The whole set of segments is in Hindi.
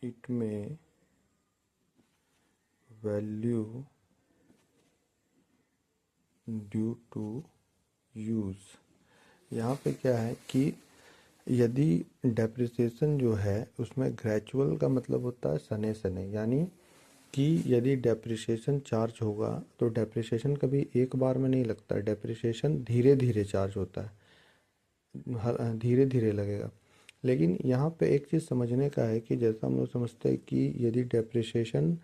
it may value due to use। यहाँ पे क्या है कि यदि डेप्रिसिएशन जो है उसमें ग्रेजुअल का मतलब होता है सने सने, यानी कि यदि डेप्रिसिएशन चार्ज होगा तो डेप्रिसिएशन कभी एक बार में नहीं लगता, डेप्रिसिएशन धीरे धीरे चार्ज होता है, धीरे धीरे लगेगा। लेकिन यहाँ पे एक चीज़ समझने का है कि जैसा हम लोग समझते हैं कि यदि डेप्रिसिएशन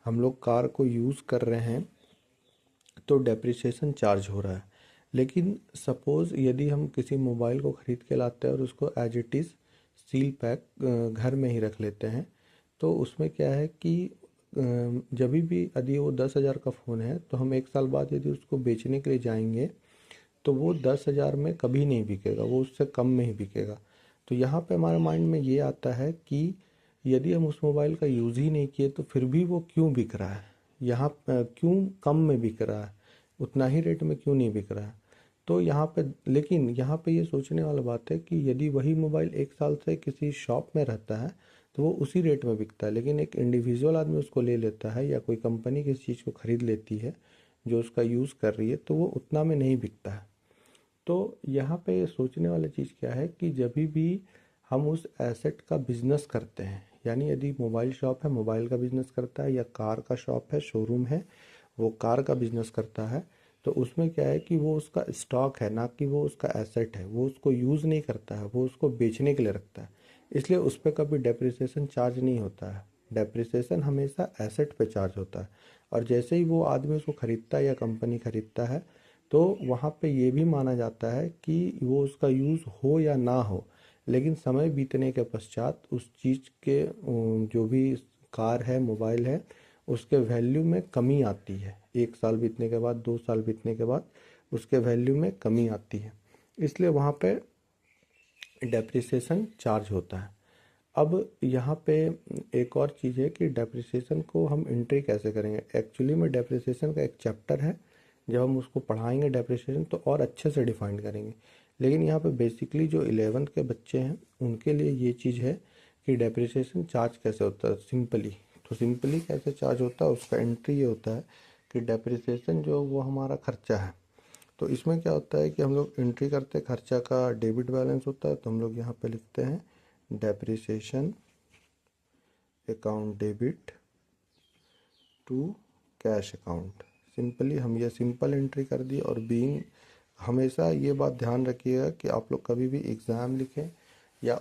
हम लोग कार को यूज़ कर रहे हैं तो डेप्रिसिएशन चार्ज हो रहा है। लेकिन सपोज़ यदि हम किसी मोबाइल को ख़रीद के लाते हैं और उसको as it is seal pack घर में ही रख लेते हैं, तो उसमें क्या है कि जब भी यदि वो 10,000 का फ़ोन है तो हम 1 साल बाद यदि उसको बेचने के लिए जाएंगे तो वो 10,000 में कभी नहीं बिकेगा, वो उससे कम में ही बिकेगा। तो यहाँ पे हमारे माइंड में ये आता है कि यदि हम उस मोबाइल का यूज़ ही नहीं किए तो फिर भी वो क्यों बिक रहा है, यहाँ क्यों कम में बिक रहा है, उतना ही रेट में क्यों नहीं बिक रहा है। तो यहाँ पे लेकिन यहाँ पे ये सोचने वाला बात है कि यदि वही मोबाइल 1 साल से किसी शॉप में रहता है तो वो उसी रेट में बिकता है, लेकिन एक इंडिविजुअल आदमी उसको ले लेता है या कोई कंपनी किसी चीज़ को ख़रीद लेती है जो उसका यूज़ कर रही है तो वो उतना में नहीं बिकता है। तो यहाँ पे सोचने वाली चीज़ क्या है कि जब भी हम उस एसेट का बिजनेस करते हैं, यानी यदि मोबाइल शॉप है मोबाइल का बिजनेस करता है या कार का शॉप है शोरूम है वो कार का बिजनेस करता है, तो उसमें क्या है कि वो उसका स्टॉक है ना कि वो उसका एसेट है, वो उसको यूज़ नहीं करता है, वो उसको बेचने के लिए रखता है, इसलिए उस पर कभी डेप्रिसिएशन चार्ज नहीं होता है। डेप्रिसिएशन हमेशा एसेट पे चार्ज होता है, और जैसे ही वो आदमी उसको ख़रीदता है या कंपनी ख़रीदता है तो वहाँ पे ये भी माना जाता है कि वो उसका यूज़ हो या ना हो, लेकिन समय बीतने के पश्चात उस चीज़ के जो भी कार है मोबाइल है उसके वैल्यू में कमी आती है। 1 साल बीतने के बाद 2 साल बीतने के बाद उसके वैल्यू में कमी आती है, इसलिए वहाँ पे डेप्रिसिएशन चार्ज होता है। अब यहाँ पे एक और चीज़ है कि डेप्रिसिएशन को हम एंट्री कैसे करेंगे। एक्चुअली में डेप्रिसिएशन का एक चैप्टर है, जब हम उसको पढ़ाएंगे डेप्रिसिएशन तो और अच्छे से डिफाइन करेंगे। लेकिन यहाँ पे बेसिकली जो 11th के बच्चे हैं उनके लिए ये चीज़ है कि डेप्रिसिएशन चार्ज कैसे होता है सिंपली। तो सिंपली कैसे चार्ज होता है उसका एंट्री ये होता है कि डेप्रिसिएशन जो वो हमारा खर्चा है, तो इसमें क्या होता है कि हम लोग एंट्री करते हैं, खर्चा का डेबिट बैलेंस होता है तो हम लोग यहाँ पे लिखते हैं depreciation account debit to cash account. Simply हम ये सिंपल एंट्री कर दी। और बीइंग हमेशा ये बात ध्यान रखिएगा कि आप लोग कभी भी एग्ज़ाम लिखें या